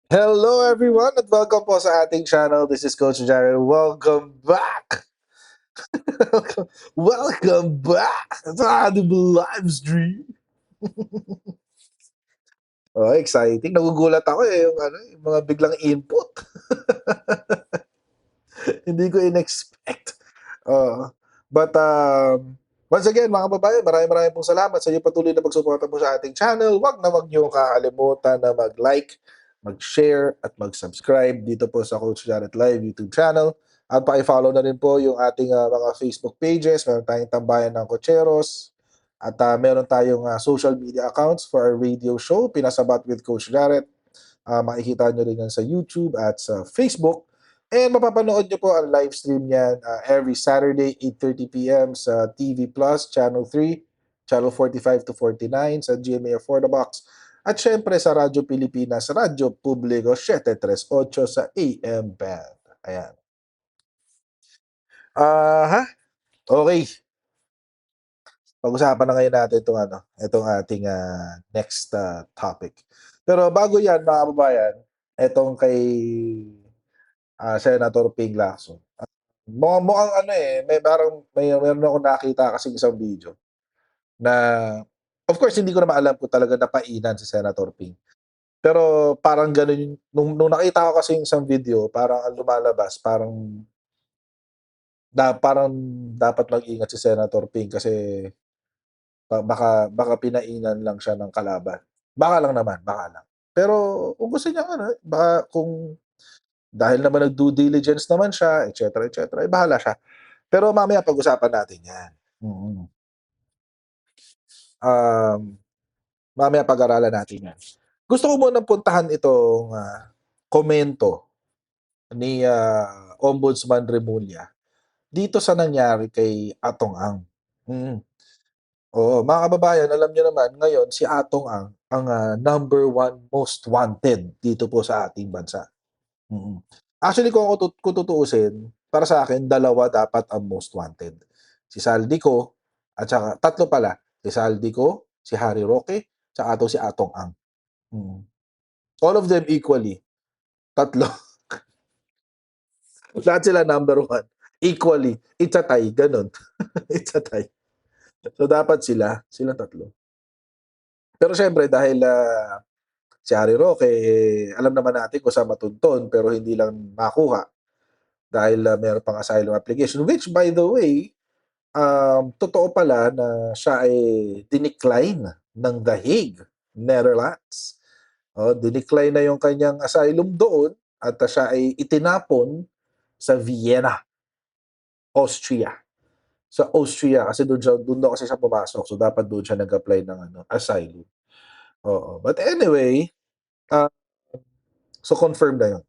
Hello everyone at welcome po sa ating channel. This is Coach Jared. Welcome back! welcome back sa ating live stream. Oh, exciting. Nagugulat ako yung mga biglang input. Hindi ko in-expect. Oh, but once again, mga kababayan, maraming pong salamat sa inyo patuloy na pagsuporta po sa ating channel. Wag niyo kakalimutan na mag-like, mag-share, at mag-subscribe dito po sa Coach Jared Live YouTube channel. At paki-follow na rin po yung ating mga Facebook pages. Meron tayong Tambayan ng Cocheros. At meron tayong social media accounts for our radio show, Pinasabat with Coach Jared. Makikita nyo rin yan sa YouTube at sa Facebook. And mapapanood nyo po ang live stream niyan every Saturday, 8:30 p.m. sa TV Plus, Channel 3, Channel 45 to 49 sa GMA 4 The Box. At syempre sa Radyo Pilipinas, Radyo Publiko 738 sa AM band. Ayan. Ha? Okay. Pag-usapan na ngayon natin itong ating next topic. Pero bago yan, mga kababayan, itong kay Senator Ping Lacson. Mukhang may parang meron akong nakita kasi isang video na of course hindi ko naman alam kung talaga napainan si Senator Ping. Pero parang gano'n nung nakita ko kasi yung isang video, parang ang lumalabas parang dapat mag-ingat si Senator Ping kasi baka pinainan lang siya ng kalaban. Baka lang naman, baka lang. Pero kung gusto niya baka kung dahil naman nag-due diligence naman siya, et cetera, eh, bahala siya. Pero mamaya pag-usapan natin 'yan. Mm. Um, Mamaya pag-aralan natin 'yan. Gusto ko munang puntahan itong komento ni Ombudsman Remulla dito sa nangyari kay Atong Ang. Mm. Oo, mga kababayan, alam niyo naman ngayon si Atong ang number one most wanted dito po sa ating bansa. Mm. Actually kung tutuusin, para sa akin dalawa dapat ang most wanted. Si Saldico at saka tatlo pala, si Saldico, si Harry Roque, tsaka si Atong Ang. Mm. All of them equally, tatlo. Lahat sila number one. Equally. It's a tie, ganun. It's a tie. So dapat silang tatlo. Pero syempre dahil si Harry Roque, alam naman natin kung saan matuntun pero hindi lang makuha dahil meron pang asylum application. Which by the way, totoo pala na siya ay dinecline ng The Hague, Netherlands. Dinecline na yung kanyang asylum doon at siya ay itinapon sa Vienna, Austria. Sa Austria kasi doon daw kasi siya pumasok. So dapat doon siya nag-apply ng asylum. Oo. But anyway, uh, so confirmed na 'yun.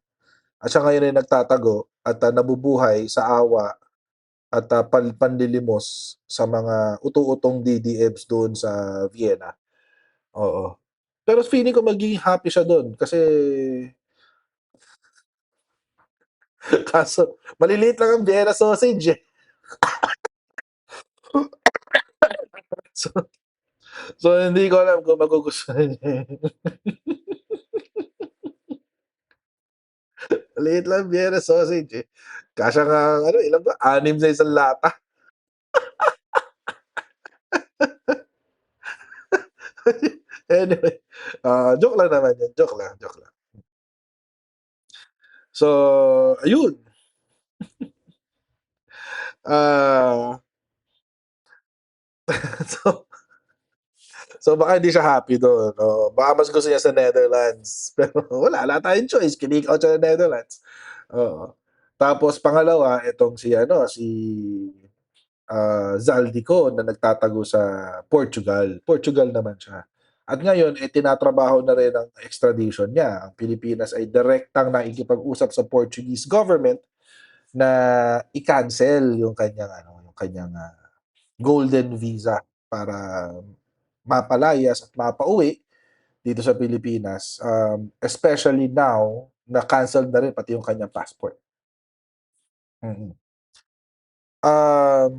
At siya ngayon ay nagtatago at nabubuhay sa awa at panlilimos sa mga utu-utong DDMs doon sa Vienna. Oo. Pero feeling ko magiging happy siya doon kasi kaso maliliit lang ang Vienna sausage eh. So, so hindi ko alam kung magugustuhan niya. Maliit lang Vienna sausage eh. Kasya nga ilan ba? 6 sa isang lata. Anyway, joke lang naman yun. Joke lang, joke lang. So, ayun. Ah, so, so baka hindi siya happy doon. Baka mas gusto niya sa Netherlands. Pero wala tayong choice. Kinik out siya ng Netherlands. Oo. Tapos pangalawa, itong si Zaldico na nagtatago sa Portugal. Portugal naman siya. At ngayon, tinatrabaho na rin ang extradition niya. Ang Pilipinas ay direktang nakikipag-usap sa Portuguese government na i-cancel yung kanyang golden visa para mapalayas at mapauwi dito sa Pilipinas. Especially now na cancel na rin pati yung kanyang passport. Mm. Um,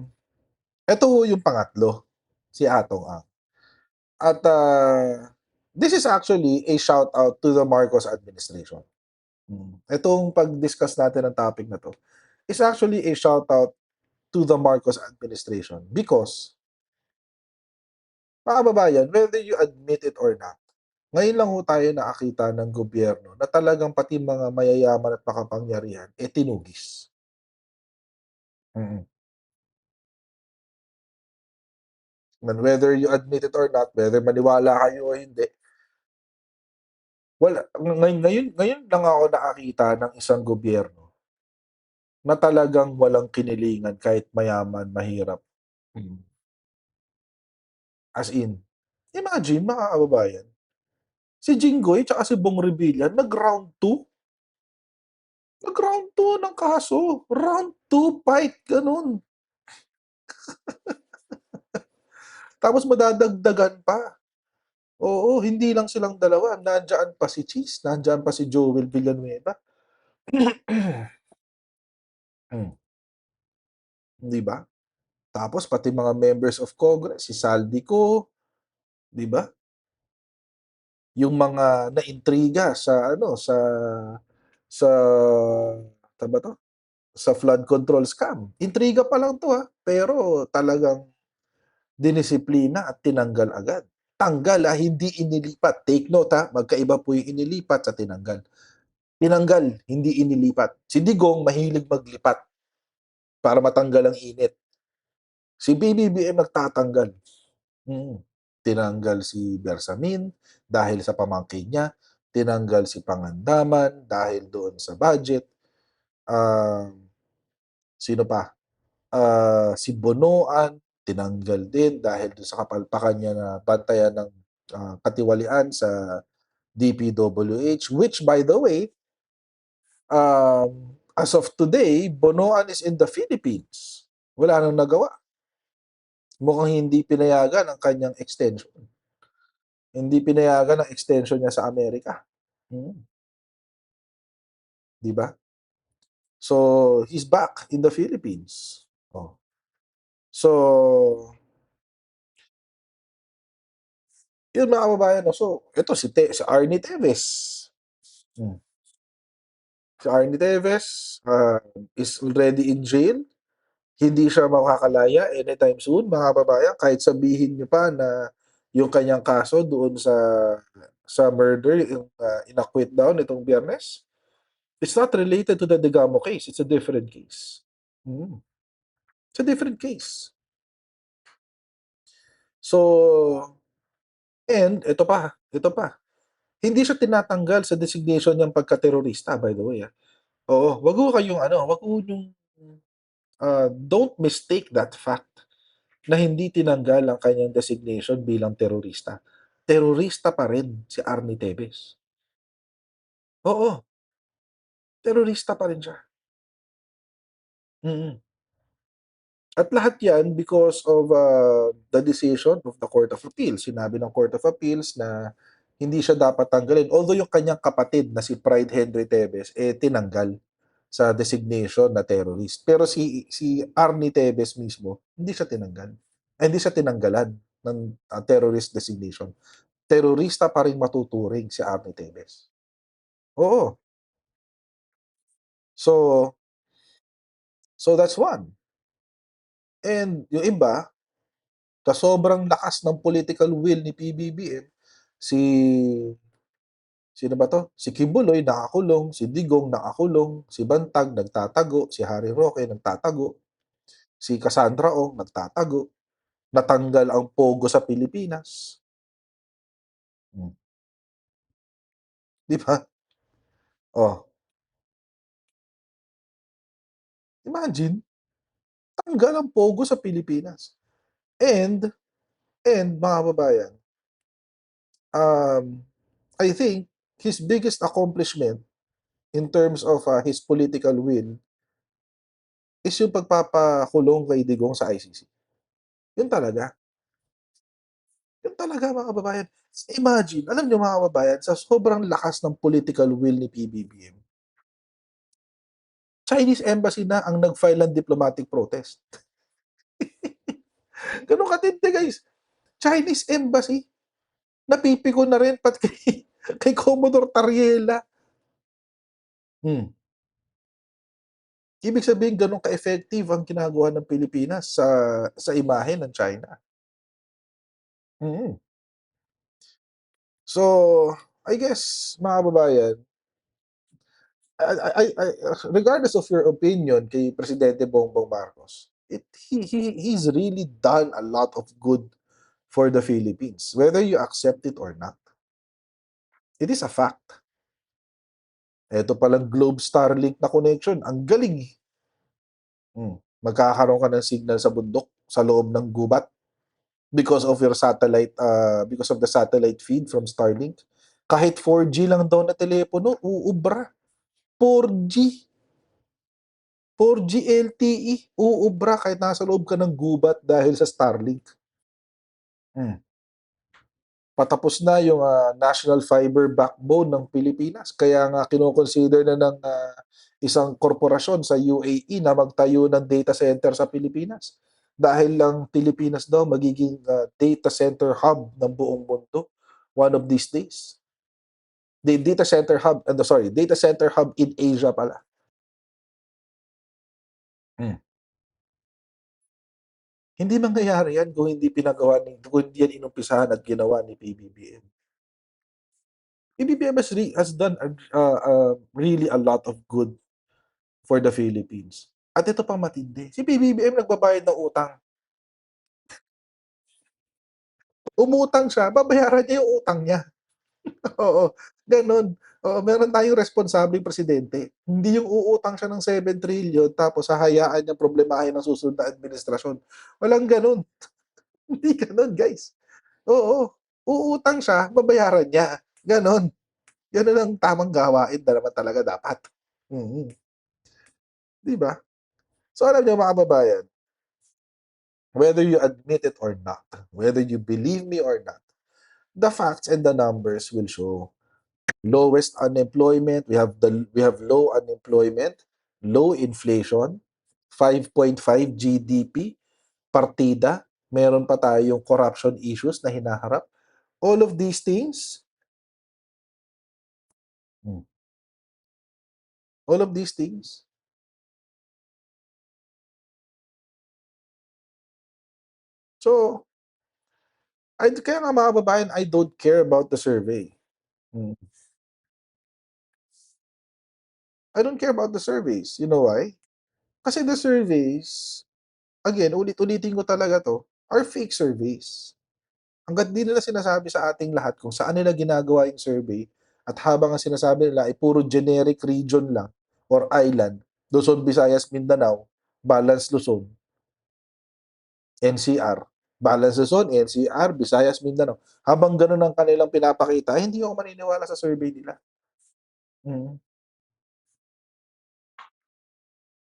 Ito yung pangatlo, si Atong Ang. At This is actually a shout out to the Marcos administration. Itong pag-discuss natin ng topic na 'to is actually a shout out to the Marcos administration because, mga kababayan, whether you admit it or not, ngayon lang ho tayo nakakita ng gobyerno na talagang pati mga mayayaman at makapangyarihan, tinugis. Mm. And whether you admit it or not, whether maniwala kayo o hindi, wala ngayon lang ako nakakita ng isang gobyerno na talagang walang kinilingan kahit mayaman, mahirap. Mm. As in, imagine mga kababayan, si Jinggoy tsaka si Bong Revilla nag-round 2, nag-round 2 ng kaso, round 2 fight, gano'n. Tapos madadagdagan pa. Oo, hindi lang silang dalawa, nandiyan pa si Cheese, nandiyan pa si Joel Villanueva. Hmm, 'di ba? Tapos pati mga members of Congress, si Saldico, 'di ba? Yung mga naintriga sa ano, sa ano ba 'to, sa flood control scam. Intriga pa lang 'to, pero talagang dinisiplina at tinanggal agad. Tanggal, hindi inilipat. Take note, magkaiba po yung inilipat sa tinanggal. Tinanggal, hindi inilipat. Si Digong mahilig maglipat para matanggal ang init. Si BBBM nagtatanggal. Mm. Tinanggal si Bersamin dahil sa pamangkin niya, tinanggal si Pangandaman dahil doon sa budget. Sino pa? Si Bonoan, tinanggal din dahil doon sa kapalpakan niya na bantayan ng katiwalian sa DPWH, which by the way, as of today, Bonoan is in the Philippines. Wala nang nagawa. Mukhang hindi pinayagan ang kanyang extension. Hindi pinayagan ang extension niya sa Amerika. Mm, 'di ba? So, he's back in the Philippines. Oh. So, yun mga kababayan, no? So, ito si Arnie Teves. Hmm. Si Arnie Teves is already in jail. Hindi siya makakalaya anytime soon, mga kababayan. Kahit sabihin niyo pa na yung kanyang kaso doon sa murder, yung inacquit daw nitong Biyernes, it's not related to the Digamo case. It's a different case. Mm. It's a different case. So, and ito pa. Hindi siya tinatanggal sa designation niyang pagka-terorista, by the way. Oo, wag ho yung don't mistake that fact na hindi tinanggal ang kanyang designation bilang terorista. Terorista pa rin si Arnie Teves. Oo, terorista pa rin siya. Mm. At lahat yan because of the decision of the Court of Appeals. Sinabi ng Court of Appeals na hindi siya dapat tanggalin. Although yung kanyang kapatid na si Pride Henry Teves, tinanggal sa designation na terrorist. Pero si Arnie Teves mismo, hindi siya tinanggal. Hindi siya tinanggalan ng terrorist designation. Terorista pa rin matuturing si Arnie Teves. Oo. So, that's one. And yung iba, sa sobrang lakas ng political will ni PBBM, si sino ba 'to? Si Kibuloy nakakulong, si Digong nakakulong, si Bantag nagtatago, si Harry Roque nagtatago, si Cassandra Ong nagtatago, natanggal ang pogo sa Pilipinas. Hmm, 'di ba? Oh, imagine, tanggal ang pogo sa Pilipinas. And mga kababayan, um, I think his biggest accomplishment in terms of his political will is yung pagpapakulong kay Digong sa ICC. Yun talaga. Yun talaga mga kababayan. Imagine, alam niyo mga kababayan, sa sobrang lakas ng political will ni PBBM, Chinese embassy na ang nag-file ng diplomatic protest. Ganun katindi guys. Chinese embassy. napipiko na rin pati kay kay Commodore Tariela. Hmm, ibig sabihin gano'n ka-effective ang ginagawa ng Pilipinas sa imahe ng China. Mm. So, I guess mga kababayan, regardless of your opinion kay Presidente Bongbong Marcos, he's really done a lot of good for the Philippines, whether you accept it or not. It is a fact. Eto palang Globe Starlink na connection, ang galing, eh. Magkakaroon ka ng signal sa bundok, sa loob ng gubat because of the satellite feed from Starlink. Kahit 4G lang daw na telepono, uubra. 4G, 4G LTE, uubra kahit nasa loob ka ng gubat dahil sa Starlink. Hmm. Patapos na yung national fiber backbone ng Pilipinas. Kaya nga kino-consider na ng isang korporasyon sa UAE na magtayo ng data center sa Pilipinas. Dahil lang Pilipinas daw magiging data center hub ng buong mundo one of these days. The data center hub, sorry, data center hub in Asia pala. Hmm. Hindi mangyayari yan kung hindi yan inumpisahan at ginawa ni PBBM. PBBM has done really a lot of good for the Philippines. At ito pang matindi, si PBBM nagbabayad ng utang. Umutang siya, babayaran niya yung utang niya. Oo, gano'n. Oo, meron tayong responsabling presidente. Hindi yung uutang siya ng 7 trillion tapos hahayaan niyang problemahin ng susunod na administrasyon. Walang gano'n. Hindi gano'n, guys. Oo, uutang siya, babayaran niya. Gano'n. Gano'n ang tamang gawain na naman talaga dapat. Mm, 'di ba? So alam niyo mga kababayan, whether you admit it or not, whether you believe me or not, the facts and the numbers will show. Lowest unemployment, we have low unemployment, low inflation, 5.5 GDP, partida, meron pa tayong corruption issues na hinaharap. All of these things, hmm, all of these things. So, kaya nga mga kababayan, I don't care about the survey. Hmm. I don't care about the surveys. You know why? Kasi the surveys, again, ulit-ulitin ko talaga 'to, are fake surveys. Hangga't di nila sinasabi sa ating lahat kung saan nila ginagawa yung survey at habang ang sinasabi nila ay puro generic region lang or island, Luzon, Visayas, Mindanao, Balance Luzon, NCR. Balance Luzon, NCR, Visayas, Mindanao. Habang gano'n ang kanilang pinapakita, ay hindi ako maniniwala sa survey nila. Mm,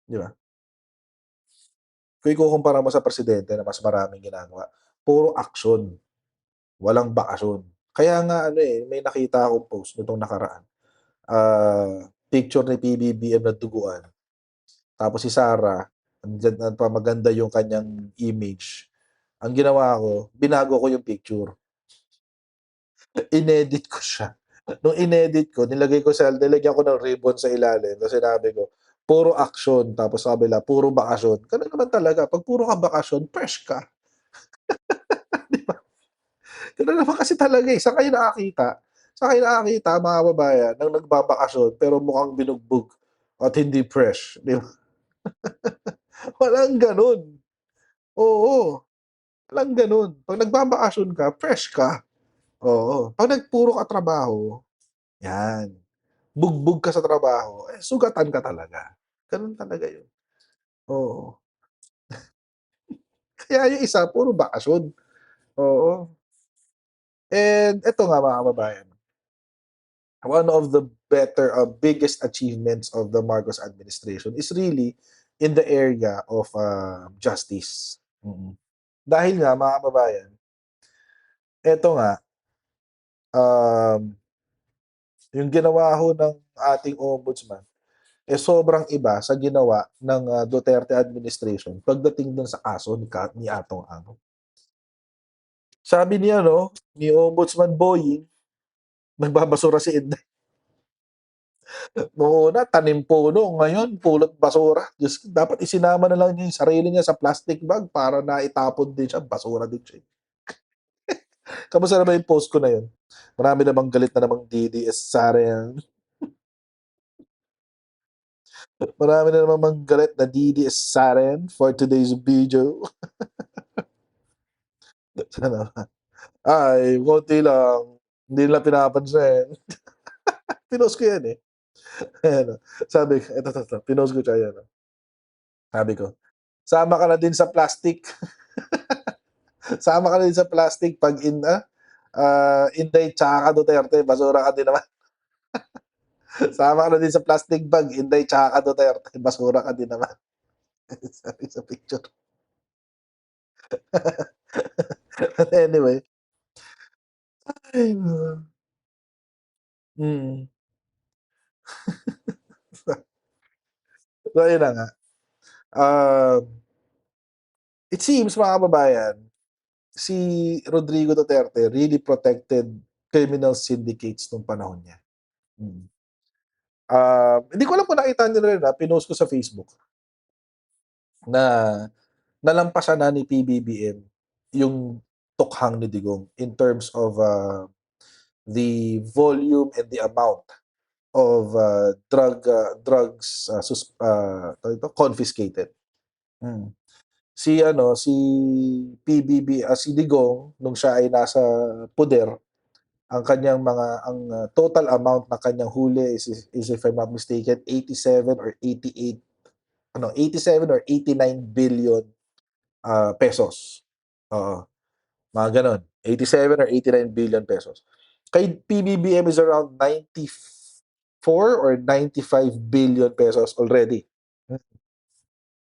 'di ba? Kung ikukumpara mo sa presidente na mas maraming ginagawa, puro aksyon, walang bakasyon. Kaya nga ano, eh, may nakita akong post nitong nakaraan, picture ni PBBM na duguan, tapos si Sarah, andiyan pa maganda yung kanyang image. Ang ginawa ko, binago ko yung picture, inedit ko siya. Nung inedit ko, nilagyan ko ng ribbon sa ilalim tapos sinabi ko, "Puro aksyon," tapos sa kabila, "Puro bakasyon." Gano'n naman talaga, 'pag puro ka bakasyon, fresh ka. 'Di ba? Gano'n naman kasi talaga, eh. Saan kayo nakakita mga kababayan ng nagbabakasyon pero mukhang binugbog at hindi fresh, 'di ba? Walang gano'n. Oo, walang gano'n. 'Pag nagbabakasyon ka, fresh ka. Oo. 'Pag puro ka trabaho, 'yan, bugbog ka sa trabaho, eh, sugatan ka talaga. Gano'n talaga 'yun. Oo. Kaya yung isa puro bakasyon. Oo. And eto nga mga kababayan, one of the biggest achievements of the Marcos administration is really in the area of justice. Dahil nga mga kababayan, eto nga, um, yung ginawa ho ng ating ombudsman, eh sobrang iba sa ginawa ng Duterte administration pagdating dun sa kaso ni Atong Ang. Sabi ni ano, ni Ombudsman Boying, nagbabasura si Inday. Noong una, tanim puno. Ngayon, pulot basura. Diyos, dapat isinama na lang niya yung sarili niya sa plastic bag para naitapon din siya. Basura din siya. Kamusta na ba yung post ko na yun? Marami namang galit na namang DDS Saren. Marami na namang galit na DDS Saren for today's video. Sana ba? Ay, konti lang. Hindi nila pinapansin. Pinost ko yan eh. Ayan, sabi ko, ito, pinost ko siya yan. Sabi ko, sama ka na din sa plastic. Sama ka na din sa plastic pag Inday tsaka Duterte, basura ka din naman. Sama ka na din sa plastic bag, Inday tsaka Duterte, basura ka din naman. Sabi sa picture. Anyway. Ay, mm. So, yun na nga. It seems, mga kababayan, si Rodrigo Duterte really protected criminal syndicates nung panahon niya. Hindi ko alam kung nakita niyo rin, pinost ko sa Facebook na nalampasan na ni PBBM yung tukhang ni Digong in terms of the volume and the amount of drugs confiscated. Si si Digong nung siya ay nasa poder, ang kanyang total amount na kanyang huli is if I'm not mistaken 87 or 89 billion pesos. Oo. Mga ganon. 87 or 89 billion pesos. Kay PBBM is around 94 or 95 billion pesos already.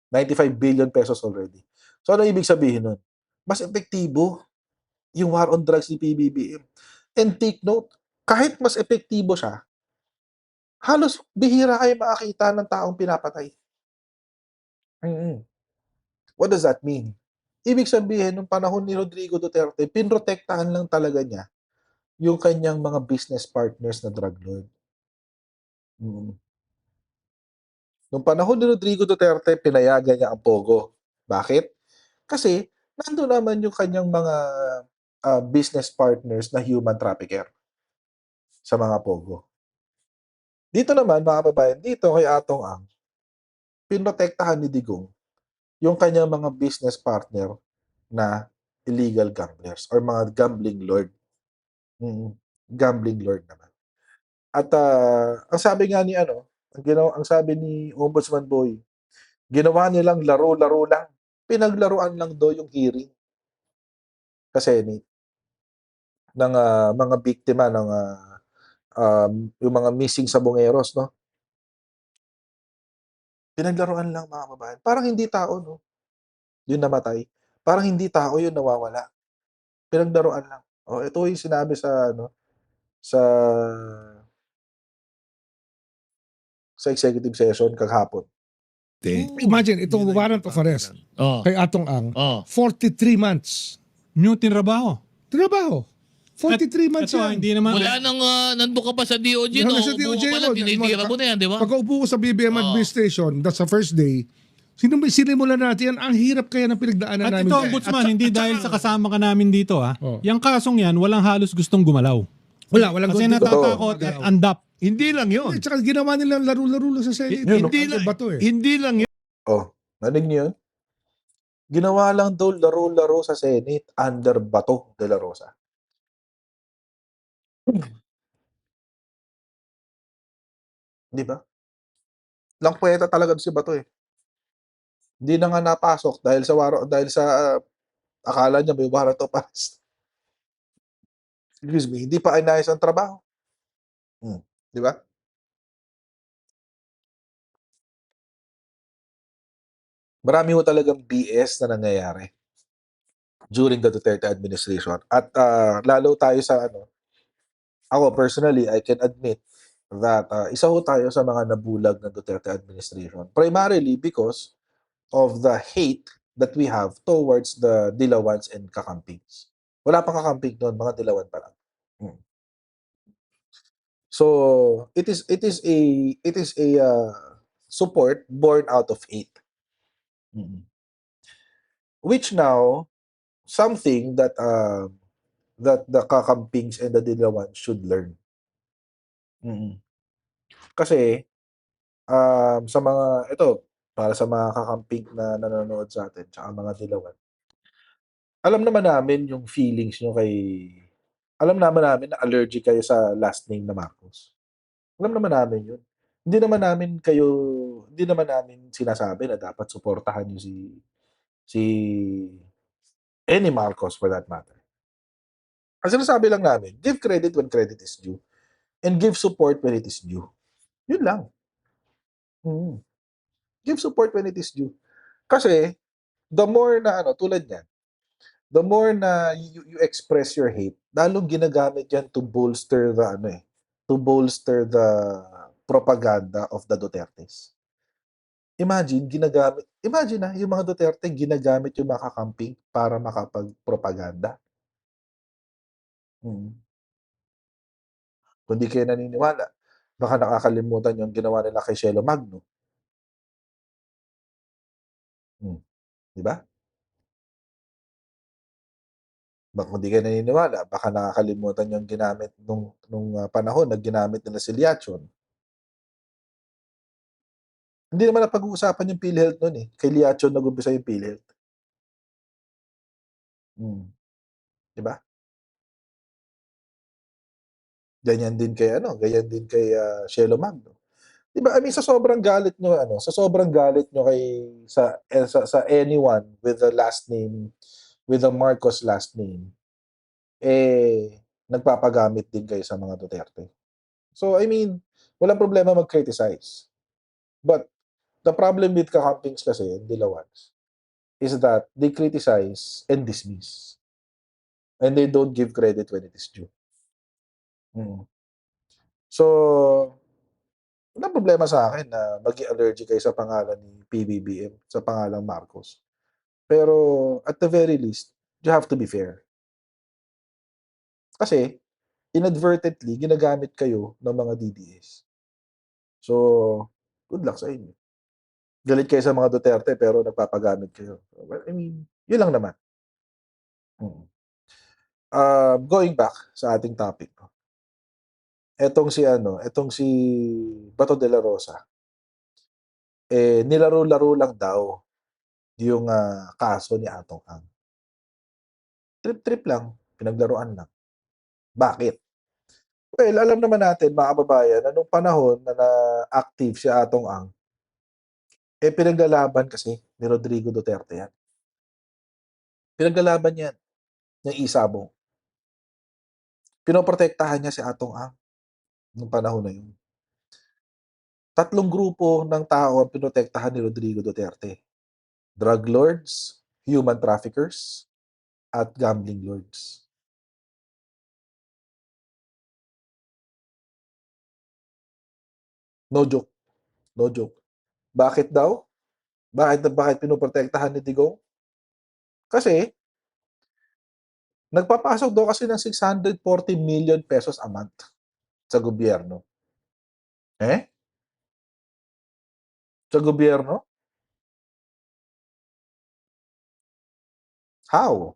95 billion pesos already. So ano ibig sabihin nun? Mas epektibo yung war on drugs ni PBBM. And take note, kahit mas epektibo siya, halos bihira kayo makakita ng taong pinapatay. What does that mean? Ibig sabihin, nung panahon ni Rodrigo Duterte, pinrotektahan lang talaga niya yung kanyang mga business partners na drug lord. Nung panahon ni Rodrigo Duterte, pinayagan niya ang Pogo. Bakit? Kasi nandun naman yung kanyang mga business partners na human trafficker sa mga Pogo. Dito naman, mga kababayan, dito kay Atong Ang, pinrotektahan ni Digong yung kanyang mga business partner na illegal gamblers or mga gambling lord. Gambling lord naman. At ang sabi nga ni ang sabi ni Ombudsman Boy, ginawa nilang laro-laro lang. Pinaglaruan lang daw yung hearing sa Senate ng mga biktima ng yung mga missing sabongeros, no? Pinaglaruan lang, mga kababayan. Parang hindi tao, no? Yung namatay. Parang hindi tao yung nawawala. Pinaglaruan lang. Ito yung sinabi sa executive session kahapon. Imagine, itong warrant of arrest kay Atong Ang, 43 months. New tinrabaho. Trabaho. 43 months Ito, yan. hindi naman. Wala nang nandun ka pa sa DOJ, no? Hanggang sa DOJ Upo ka lang, mo. tinitira mo na yan, di ba? Pag upo ko sa BBM administration, that's the first day, sinimulan natin yan, ang hirap kaya ng pinagdaanan At namin. ito, Ombudsman, hindi dahil sa kasama ka namin dito, Oh. Yung kasong yan, walang halos gustong gumalaw. Walang Kasi gusto. natatakot at andap. Hindi lang yun. At saka ginawa nilang laro-laro lang sa Senate. Hindi lang yun. Narinig niyo yun? Ginawa lang daw laro-laro sa Senate under Bato de la Rosa. Di ba? Lang puweta talaga si Bato eh. Hindi na nga napasok dahil sa akala niya may warrant of arrest. Excuse me, hindi pa inayos ang trabaho. Di ba? Marami ho talagang BS na nangyayari during the Duterte administration. At lalo tayo sa ako personally, I can admit that isa ho tayo sa mga nabulag ng Duterte administration. Primarily because of the hate that we have towards the Dilawans and Kakampings. Wala pang kakamping no'n, mga dilawan pa lang. Mm. So, it is a support born out of hate. Mm. Which now, something that the kakampings and the dilawan should learn. Mm. Kasi, sa mga para sa mga kakamping na nanonood sa'tin tsaka mga dilawan, alam naman namin yung feelings niyo alam naman namin na allergic kayo sa last name na Marcos. Alam naman namin yun. Hindi naman namin sinasabi na dapat suportahan niyo si any Marcos for that matter. Ang sinasabi lang namin, give credit when credit is due and give support when it is due. Yun lang. Mm. Give support when it is due. Kasi, the more na tulad niyan, the more na you express your hate, lalong ginagamit yan to bolster the propaganda of the Dutertes. Imagine yung mga Duterte ginagamit yung mga kakamping para makapagpropaganda. Mm. Kung di kayo naniniwala, baka nakakalimutan yung ginawa nila kay Shelo Magno. Di ba? Kung di kayo naniniwala, baka nakakalimutan yung ginamit nung panahon na ginamit nila si Liachon. Hindi naman napag-uusapan yung PhilHealth noon eh. Kay Liachon nag-umpisa yung PhilHealth. Di ba? Ganyan din kay Shelo Magno. Di ba? I mean, sa sobrang galit nyo sa anyone with the last name, with the Marcos last name, nagpapagamit din kayo sa mga Duterte. So, I mean, walang problema mag-criticize. But, the problem with kakampings kasi, dilawans, is that they criticize and dismiss. And they don't give credit when it is due. So, walang problema sa akin na maging allergic kayo sa pangalan ni PBBM, sa pangalang Marcos. Pero, at the very least, you have to be fair. Kasi, inadvertently, ginagamit kayo ng mga DDS. So, good luck sa inyo. Galit kayo sa mga Duterte pero nagpapagamit kayo. Well, I mean, yun lang naman. Going back sa ating topic. Etong si Bato de la Rosa, nilaro-laro lang daw yung kaso ni Atong Ang. Trip-trip lang, pinaglaruan lang. Bakit? Well, alam naman natin, mga kababayan, na nung panahon na na-active si Atong Ang, pinaglalaban kasi ni Rodrigo Duterte yan. Pinaglalaban yan ng Isabong. Pinoprotektahan niya si Atong Ang nung panahon na yun. 3 grupo ng tao ang pinotektahan ni Rodrigo Duterte. Drug lords, human traffickers, at gambling lords. No joke. No joke. Bakit daw? Bakit pinoprotektahan ni Digong? Kasi, nagpapasok daw kasi ng 640 million pesos a month sa gobyerno. Sa gobyerno? How?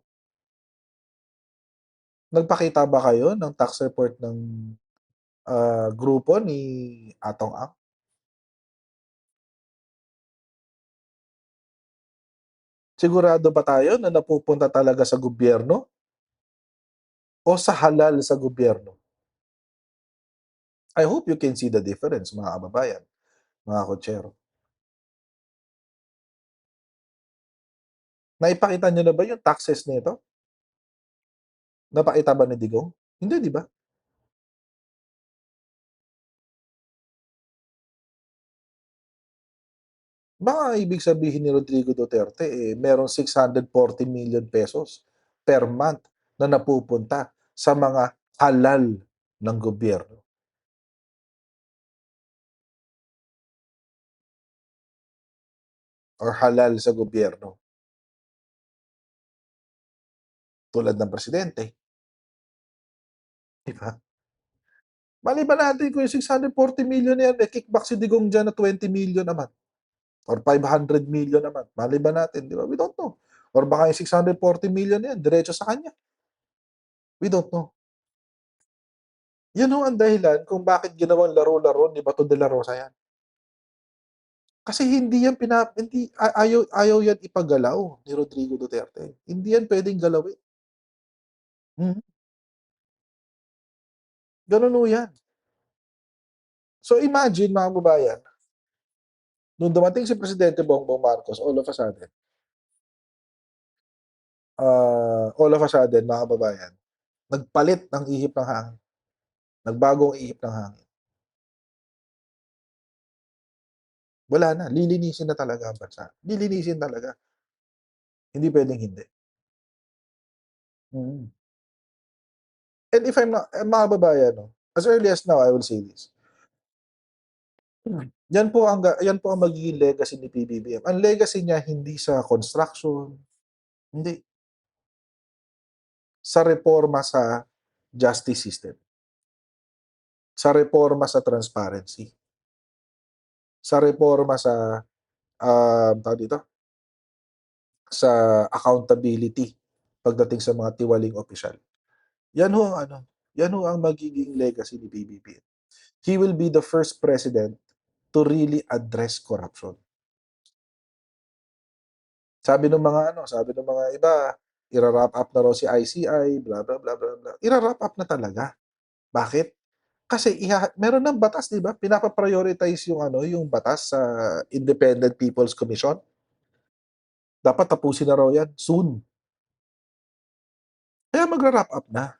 Nagpakita ba kayo ng tax report ng grupo ni Atong Ang? Sigurado ba tayo na napupunta talaga sa gobyerno o sa halal sa gobyerno? I hope you can see the difference, mga kababayan, mga kotsero. Naipakita niyo na ba yung taxes nito? Napakita ba ni Digong? Hindi, di ba? Baka ibig sabihin ni Rodrigo Duterte, merong 640 million pesos per month na napupunta sa mga halal ng gobyerno. Or halal sa gobyerno. tulad ng presidente. Di ba? Maliban natin kung yung 640 million na yan, may kickback si Digong dyan na 20 million naman. Or 500 million naman. Maliban natin, di ba? We don't know. Or baka yung 640 million na yan, diretso sa kanya. We don't know. Yun ho ang dahilan kung bakit ginawang laro-laro ni Bato de la Rosa yan. Kasi hindi yan ayaw yan ipagalaw ni Rodrigo Duterte. Hindi yan pwedeng galawin. Ganun ho yan. So imagine mga kababayan, nung dumating si Presidente Bongbong Marcos, all of a sudden, mga kababayan, nagpalit ng ihip ng hangin. Nagbagong ihip ng hangin. Wala na. Lilinisin na talaga ang bansa. Lilinisin talaga. Hindi pwedeng hindi. And if I'm not, mga kababayan, no, as early as now, I will say this. Yan po ang magiging legacy ni PBBM. Ang legacy niya hindi sa construction, hindi. Sa reforma sa justice system. Sa reforma sa transparency. Sa reforma sa sa accountability pagdating sa mga tiwaling opisyal. Yan ho ang magiging legacy ni PBBM. He will be the first president to really address corruption. Sabi ng mga iba, ira-wrap up na raw si ICI, blah blah blah blah blah. Ira-wrap up na talaga. Bakit? Kasi meron ng batas, 'di ba? Pinapa-prioritize yung batas sa Independent People's Commission. Dapat tapusin na raw 'yan soon. Kaya magra-wrap up na.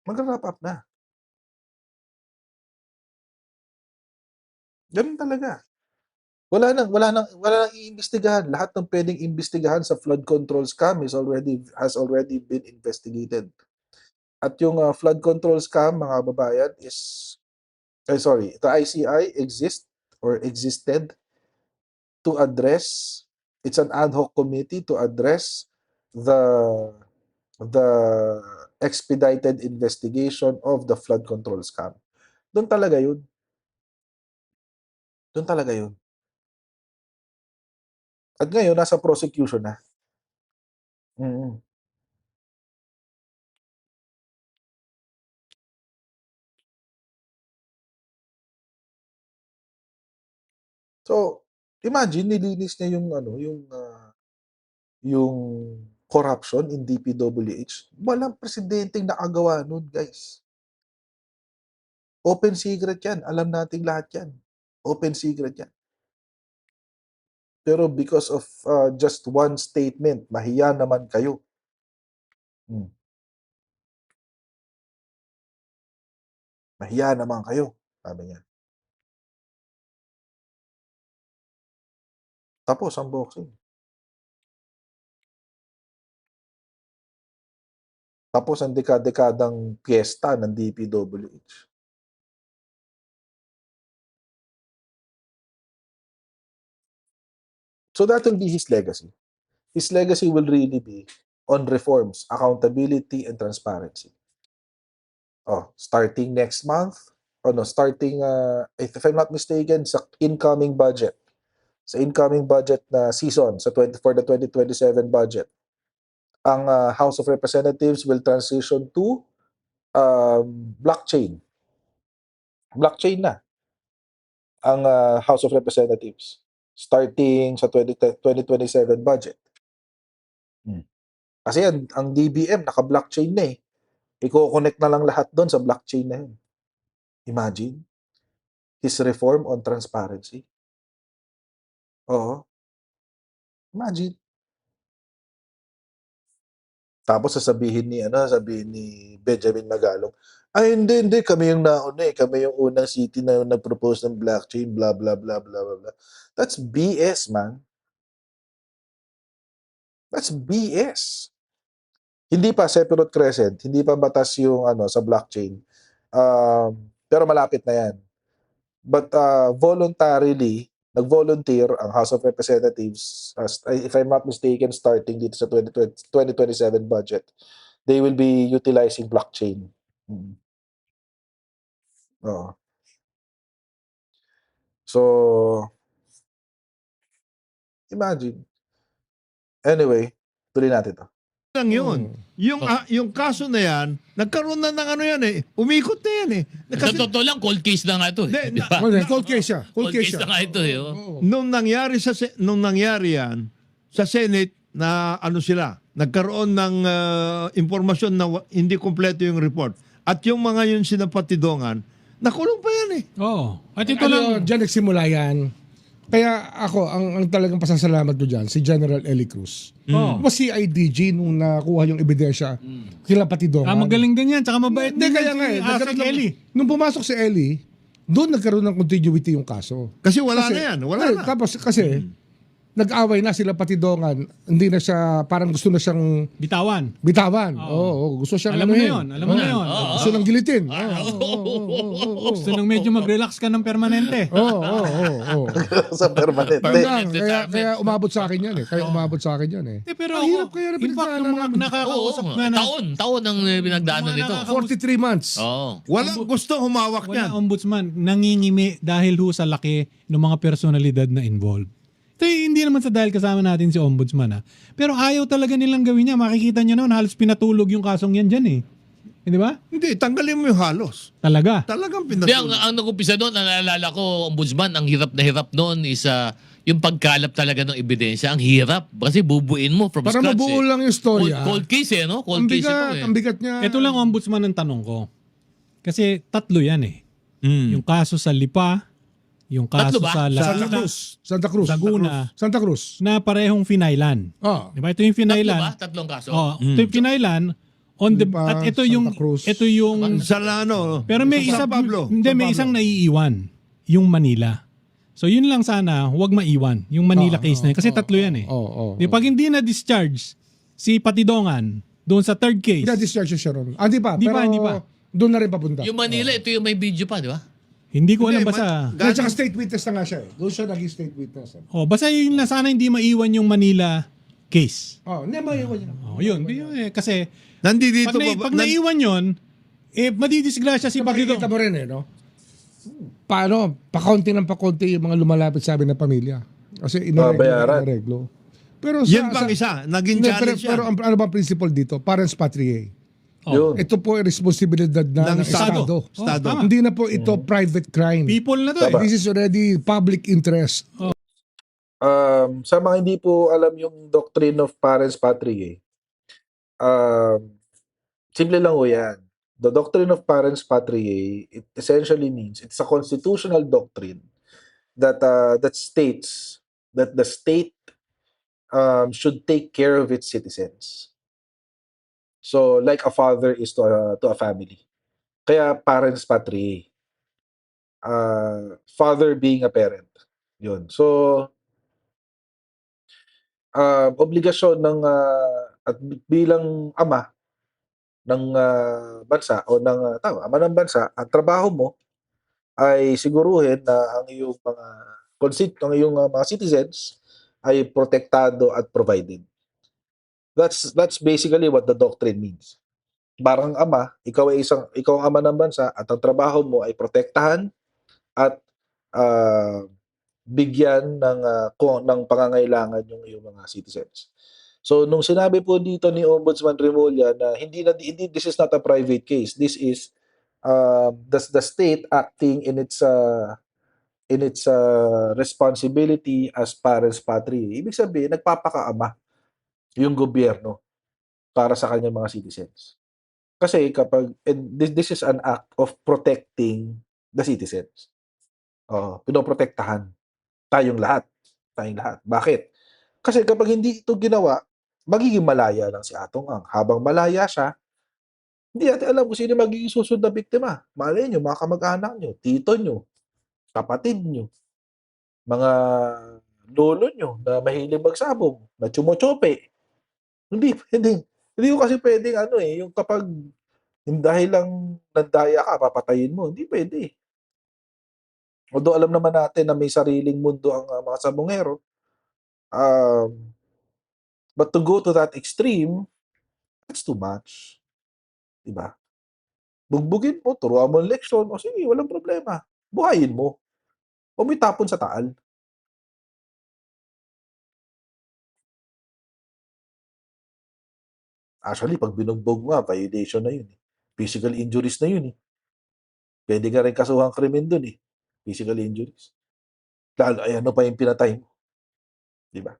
Magra-wrap up na. Ganun talaga. Wala nang iimbestigahan. Lahat ng pwedeng imbestigahan sa flood control scam has already been investigated. At yung flood control scam, mga babayan, the ICI existed to address, it's an ad hoc committee to address the expedited investigation of the flood control scam. Doon talaga yun. Doon talaga yun. At ngayon, nasa prosecution na. So, imagine, nilinis niya yung corruption in DPWH. Walang presidenteng nakagawa nun, guys. Open secret yan. Alam nating lahat yan. Open secret yan. Pero because of just one statement, mahiya naman kayo. Mahiya naman kayo, sabi niya. Tapos ang boxing. Tapos ang dekadang piyesta ng DPWH. So that will be his legacy. His legacy will really be on reforms, accountability, and transparency. Starting next month, if I'm not mistaken, sa incoming budget. Sa incoming budget na season, for the 2027 budget, ang House of Representatives will transition to blockchain. Blockchain na ang House of Representatives starting sa 2027 budget. Kasi ang DBM naka-blockchain na eh. Iko-connect na lang lahat doon sa blockchain na yun. Imagine his reform on transparency. Oo. Imagine. Tapos sasabihin ni Benjamin Magalong, ay hindi, kami yung nauna eh. Kami yung unang city na nag-propose ng blockchain, blah, blah, blah, blah, blah, blah. That's BS, man. That's BS. Hindi pa Sephiroth Crescent, hindi pa batas yung sa blockchain. Pero malapit na yan. But voluntarily, nag-volunteer ang House of Representatives, if I'm not mistaken, starting dito sa 2027 budget, they will be utilizing blockchain. Oo. So, imagine. Anyway, tuloy natin to. Lang yun. Yung kaso na yan, nagkaroon na ng ano yan eh. Umikot na yan eh. Sa totoo lang, cold case na nga ito. Hindi, Cold case siya. Cold case na nga ito. Oh. nung nangyari yan sa Senate na ano sila, nagkaroon ng impormasyon na hindi kumpleto yung report. At yung mga yun sinapatidongan, nakulong pa yan eh. Oo. At ito lang. Diyan nagsimula yan. Kaya ako, ang talagang pasasalamat ko dyan, si General Eli Cruz. CIDG nung nakuha yung ebidensya, kila Patidongan. Magaling din yan. Tsaka mabait Hindi, din kaya yan nga eh. si Asik Eli. Nung pumasok si Eli, doon nagkaroon ng continuity yung kaso. Kasi wala na yan. Wala na. Tapos kasi, nag-away na sila Patidongan. Hindi na siya, parang gusto na siyang Bitawan. Oo, gusto siyang Alam mo na yun. Alam mo na yun. Gusto nang gilitin. Gusto nang medyo mag-relax ka ng permanente. Oo. Sa permanente. Kaya umabot sa akin yan eh. Pero Ang hirap kaya na in fact, yung mga nakakausap nga na. Taon ang pinagdaanan nito. 43 months. Oo. Walang gusto humawak Wala niyan. ombudsman, nangingimi dahil ho sa laki ng mga personalidad na involved. Ito hindi naman sa dahil kasama natin si ombudsman ha. Pero ayaw talaga nilang gawin niya. Makikita nyo naman, halos pinatulog yung kasong yan dyan eh. Di ba? Hindi, tanggalin mo yung halos. Talaga. Talagang Hindi, pinatulog. ang nag-umpisa doon, ang naalala ko, ombudsman, ang hirap na hirap noon is yung pagkalap talaga ng ebidensya. Ang hirap. Kasi bubuin mo from Para scratch. mabuo lang yung storya. Cold case no? Cold Ang case ito ang bigat niya. Ito lang ombudsman ang tanong ko. Kasi tatlo yan eh. Yung kaso sa Lipa, yung kaso Tatlo ba? sa Santa Cruz. Santa Cruz. na parehong finailan. Ah. Di ba? Ito yung Tatlo finailan. ba? Tatlong kaso? Ito yung finailan on the Lipa, at ito Santa yung Cruz. Sa Lano. pero may Sa isa Pablo. Hindi, may isang naiiwan, yung Manila. So yun lang sana, huwag maiwan yung Manila case na yun kasi tatlo yan eh. Di pag hindi na discharge si Patidongan doon sa third case. Discharge siya ron. Di pa. Di pa, Pero hindi pa. doon na rin papunta. Yung Manila, ito yung may video pa, di ba? Hindi ko alam Hindi, basta. At saka state witness na nga siya eh. Doon siya naging state witness. Basta yun na sana hindi maiwan yung Manila case. Hindi maiwan niya. Yun kasi Nandito pag naiwan yun, madidisgrasya si Patidongan. Makikita mo rin eh, no? Paano? Pakonti ng pakonti yung mga lumalapit sa amin na pamilya. Kasi Babayaran. inareglo. Pero Yan bang isa? Naging challenge pero yan. ano bang principle dito? Parents patriae. Yun. Ito po ay responsibilidad na Ng ng Estado. Estado. Tama. Hindi na po ito private crime. People na to eh. This is already public interest. Sa mga hindi po alam yung doctrine of parents patriae, simple lang ho yan. The doctrine of parents patriae, it essentially means it's a constitutional doctrine that states that the state should take care of its citizens. So, like a father is to a family. Kaya parents patriae. Father being a parent. Yun. So, obligasyon ng at bilang ama ng bansa o ng ama ng bansa, ang trabaho mo ay siguruhin na ang iyong mga citizens ay protektado at provided. That's basically what the doctrine means. Parang ama, ikaw ang ama ng bansa at ang trabaho mo ay protektahan at bigyan ng pangangailangan yung iyong mga citizens. So nung sinabi po dito ni Ombudsman Remulla na hindi this is not a private case. This is the state acting in its responsibility as parents patriae. Ibig sabihin nagpapakaama yung gobyerno para sa kanyang mga citizens. Kasi this is an act of protecting the citizens. Pinoprotektahan tayong lahat. Bakit? Kasi kapag hindi ito ginawa, magiging malaya lang si Atong Ang. Habang malaya siya, hindi natin alam kung sino magiging susunod na biktima. Malay nyo, mga kamag-anak nyo, tito nyo, kapatid nyo, mga lolo nyo na mahilig magsabong, na chumochope. Hindi ko kasi pwedeng yung kapag dahil lang nandaya ka, papatayin mo. Hindi pwede. Although alam naman natin na may sariling mundo ang mga sabongero, but to go to that extreme, that's too much. Diba? Bugbugin mo, turuan mo ang leksyon, o sige, walang problema. Buhayin mo. Huwag mo itapon sa taal. Actually, pag binugbog mo, violation na yun. Physical injuries na yun. Pwede ka rin kasuhang krimen dun. Physical injuries. Lalo, ay ano pa yung pinatay mo. Diba?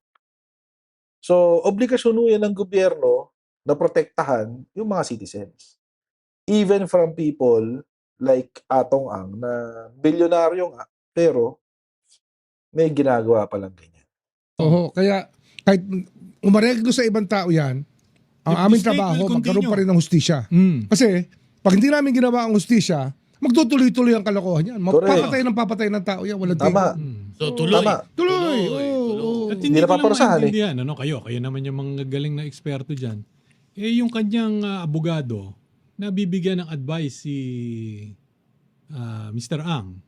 So, obligasyon mo yan ng gobyerno na protektahan yung mga citizens. Even from people like Atong Ang na bilyonaryo nga, pero may ginagawa palang ganyan. Oo, kaya kahit umareglo sa ibang tao yan, ang The aming mistake trabaho, will magkaroon continue. pa rin ng hustisya. Kasi, pag hindi namin ginawa ang hustisya, magtutuloy-tuloy ang kalokohan yan. Correct. Papatay ng tao yan. Walang Tama. tigil. So tuloy. Tama. Tuloy. Oo. At Hindi hindi na ko lang paparusahan, maintindihan, kayo naman yung mga galing na eksperto dyan. Yung kanyang abogado, na bibigyan ng advice si Mr. Ang.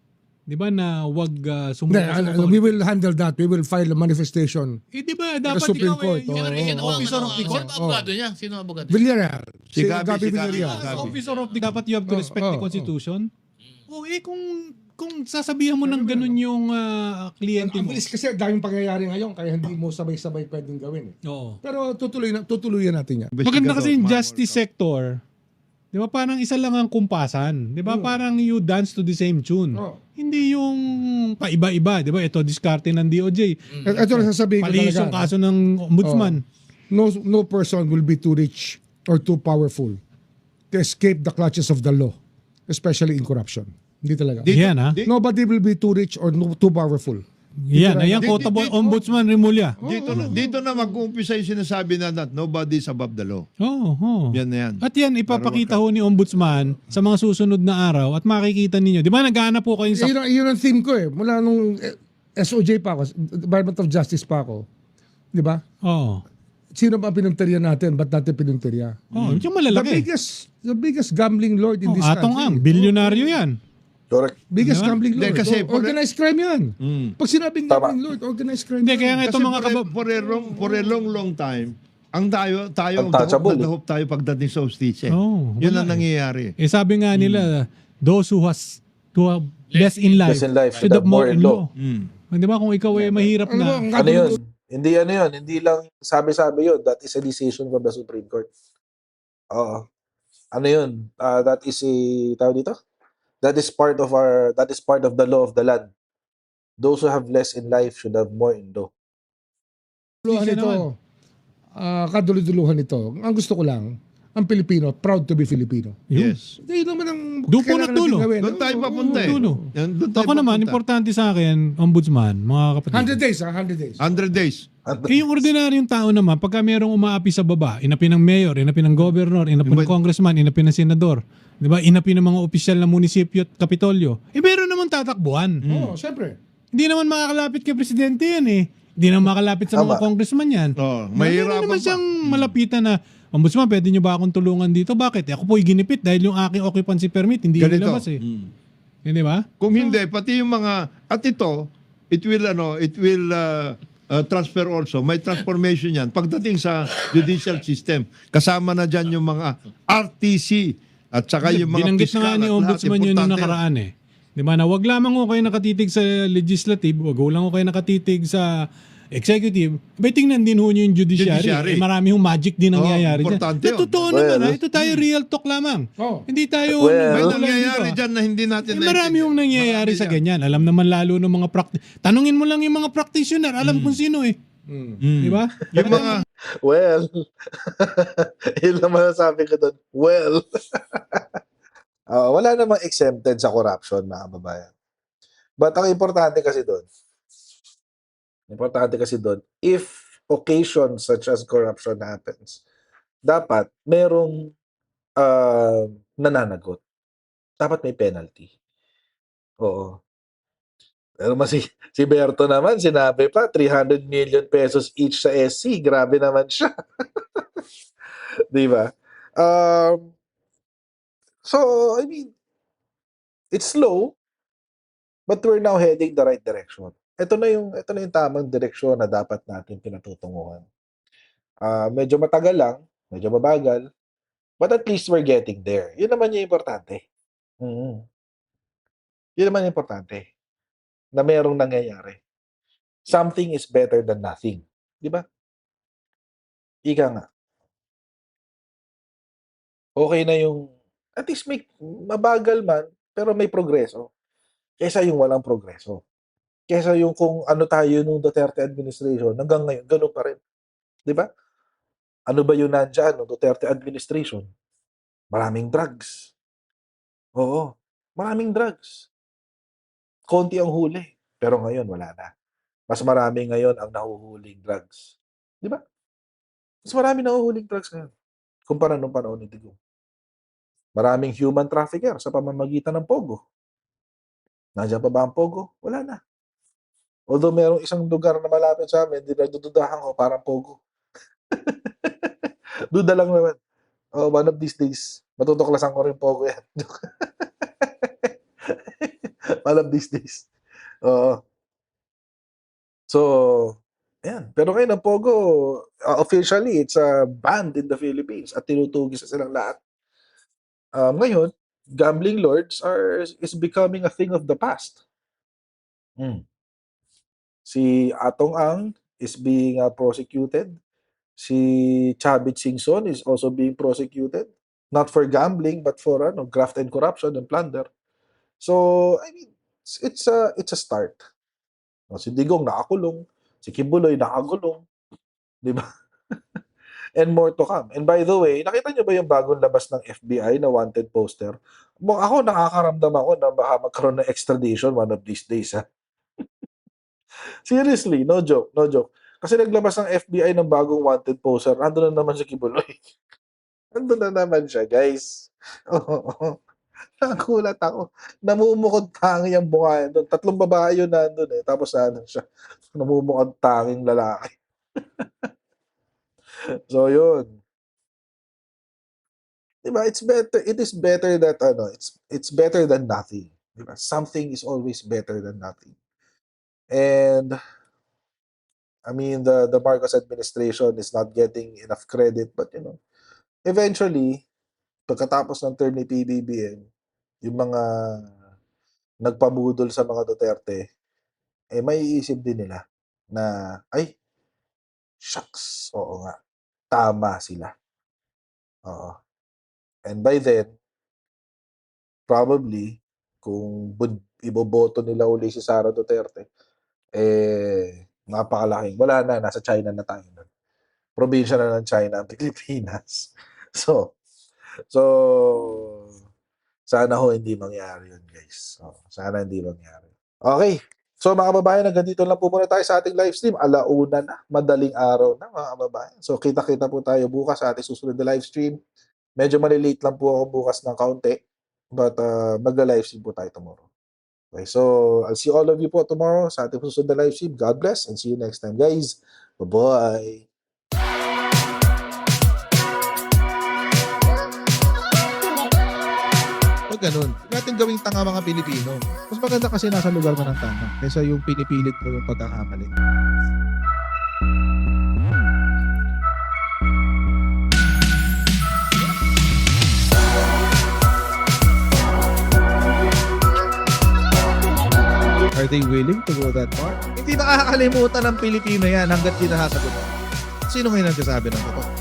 Di ba na wag sumunod sa We authority? will handle that. We will file a manifestation. Di ba dapat Supreme ikaw Court, yung oo. Sino ang officer of the court? abogado niya? Sino ang abogado? Villarreal. Si Gabi, Gabi si Gabi. Villarreal. Gabi. Officer of the dapat you have to respect the Oo. Constitution. Kung sasabihan mo ng ganun yung kliyente Ang mo. bilis kasi daming pangyayari ngayon kaya hindi mo sabay-sabay pwedeng gawin. Oo. Pero tutuluyan natin yan. Maganda kasi yung justice sector. Di ba parang isa lang ang kumpasan. Di ba parang you dance to the same tune. Oo. Hindi yung paiba-iba. Di ba ito diskarte ng DOJ. Ito na sasabihin ko Palis yung talaga. kaso ng ombudsman. No person will be too rich or too powerful to escape the clutches of the law, especially in corruption. Hindi talaga. Yan ha. Nobody will be too rich or too powerful. Yan. Ayan, quotable ombudsman Rimulya. Dito na mag-uumpisa yung sinasabi na that nobody is above the law. Oo. Yan na yan. At yan, ipapakita ho ni Ombudsman sa mga susunod na araw at makikita ninyo. Di ba naghahanap po kayo sa... Yun ang theme ko eh. Mula nung SOJ pa ako, Department of Justice pa ako. Di ba? Oo. Sino ba pinunteriya natin? Ba't natin pinunteriya? Oh, yung malalaki. The biggest gambling lord in this Atong country. Ang, bilyonaryo yan. Correct. Biggest Diba? gambling lord. Hindi, kasi Organized crime yan. Pag sinabing Tama. gambling lord, organized crime Hindi, yan. kaya nga ito Kasi mga for a long time, ang tayo Untouchable, dahop tayo pagdating sa justice. Oo, Yun wala ang nangyayari. sabi nga nila, those who have less in life, Less in life should have more in law. Mm. Di ba kung ikaw ay mahirap Ano ba, na... ang Ano yun? katulad- Hindi lang sabi-sabi yun. That is a decision from the Supreme Court. Oo. Ano yun? That is tawag dito? That is part of the law of the land. Those who have less in life should have more in law. Kadululuhan Siya ito. naman. Kadululuhan ito. Ang gusto ko lang, ang Pilipino, proud to be Filipino. Yes. Yun naman ang Dupo kailangan na dulo. natin gawin. Doon tayo papunta eh. dulo. Yan, doon tayo Ako naman, papunta. importante sa akin, Ombudsman, mga kapatid. 100 days, 100 days. 100 days. Eh, yung ordinaryong tao naman, pagka mayroong umaapi sa baba, inapi ng mayor, inapi ng governor, inapi ng congressman, inapi ng senador, di ba? Inapi ng mga opisyal ng munisipyo at kapitolyo, meron naman tatakbuhan. Oo, syempre. Hindi naman makakalapit kay presidente yan eh. Hindi naman makakalapit sa mga Tama. congressman yan. Oh, Hindi mahirapan naman pa. siyang malapitan na, Ombudsman, pwede nyo ba akong tulungan dito? Bakit? Ako po'y ginipit dahil yung aking occupancy permit, hindi Ganito. nilabas eh. Hindi ba? Kung hindi, pati yung mga, at ito, it will transfer also. May transformation yan. Pagdating sa judicial system, kasama na dyan yung mga RTC at saka yung mga Binanggit na nga piskal ni at lahat. Ombudsman yun nung Importante nakaraan eh. Di ba na wag lamang ko kayo nakatitig sa legislative, wag lang ko kayo nakatitig sa executive, ba tingnan din ho nyo yung judiciary. Judiciary. Marami hong magic din nangyayari dyan. importante Na yun. totoo Well, naman ha, ito tayo real talk lamang. Oh. Hindi tayo... Well, May tulad nangyayari dito. dyan na hindi natin Marami yung nangyayari Marami sa dyan. ganyan. Alam naman lalo ng mga tanungin mo lang yung mga practitioner, alam kung sino eh. Di ba? Yung mga, Well, yun lang masasabi ko doon. Well, wala namang exempted sa corruption, mga kababayan. But ang importante kasi doon, if occasions such as corruption happens, dapat merong nananagot. Dapat may penalty. Oo. Pero si Berto naman, sinabi pa, 300 million pesos each sa SC. Grabe naman siya. Di ba? So, I mean, it's low, But we're now heading the right direction. Ito na yung tamang direksyon na dapat natin pinatutunguhan. Medyo matagal lang, medyo mabagal, but at least we're getting there. Yun naman yung importante. Mm. Yun naman yung importante. Na merong nangyayari. Something is better than nothing. Di ba? Ika nga. Okay na yung, at least may mabagal man, pero may progreso. Kesa yung walang progreso. Kesa yung kung ano tayo nung Duterte administration, hanggang ngayon, ganun pa rin. Di ba? Ano ba yun nandyan nung Duterte administration? Maraming drugs. Oo. Maraming drugs. Konti ang huli. Pero ngayon, wala na. Mas marami ngayon ang nahuhuling drugs. Di ba? Mas marami nahuhuling drugs ngayon. Kumpara nung panahon ni Digong. Maraming human trafficker sa pamamagitan ng Pogo. Nandiyan pa ba ang Pogo? Wala na. Although merong isang lugar na malapit sa amin, dinagdududahan ko parang Pogo. Duda lang naman. Oh, one of these days, matutuklasan ko rin Pogo yan. One of these days. Oo. So, ayan. Pero ngayon ang Pogo, officially, it's banned in the Philippines at tinutugis sa silang lahat. Ngayon, gambling lords is becoming a thing of the past. Si Atong Ang is being prosecuted. Si Chavit Singson is also being prosecuted. Not for gambling, but for graft and corruption and plunder. So, I mean, it's a start. Si Digong nakakulong. Si Kibuloy nakakulong. Di ba? And more to come. And by the way, nakita niyo ba yung bagong labas ng FBI na wanted poster? Ako, nakakaramdam ako na baka magkaroon ng extradition one of these days. Ha? Seriously, no joke, no joke. Kasi naglabas ng FBI ng bagong wanted poster, nandun na naman si Kibuloy. Nandun na naman siya, guys. Nakulat ako. Namumukod tangi ang mukha doon. 3 babae yun nandun eh. Tapos nandun siya. Namumukod tanging lalaki. So yun. Diba? It is better that it's better than nothing. Diba? Something is always better than nothing. And I mean the Marcos administration is not getting enough credit, but eventually pagkatapos ng term ni PBBM, yung mga nagpabudol sa mga Duterte, may iisip din nila na ay shucks, oo nga. Tama sila. Oo. And by then, probably, kung iboboto nila uli si Sara Duterte, napakalaking. Wala na, nasa China na tayo. Probinsya na ng China ang Pilipinas. So, sana ho hindi mangyari yun, guys. Sana hindi mangyari. Okay. So mga kababayan, hanggang dito lang po muna tayo sa ating live stream. 1:00 na, madaling araw na mga kababayan. So kita-kita po tayo bukas sa ating susunod na live stream. Medyo malilate lang po ako bukas ng kaunti. But magla-live stream po tayo tomorrow. Okay, so I'll see all of you po tomorrow sa ating susunod na live stream. God bless and see you next time, guys. Bye-bye. O ganun. Natin gawing tanga mga Pilipino. Mas maganda kasi nasa lugar ka ng tama kaysa yung pinipilit mo yung pagkakamali. Are they willing to go that far? Hindi nakakalimutan ng Pilipino yan hanggat di nasasagot. Sino ngayon nagsasabi ng totoo?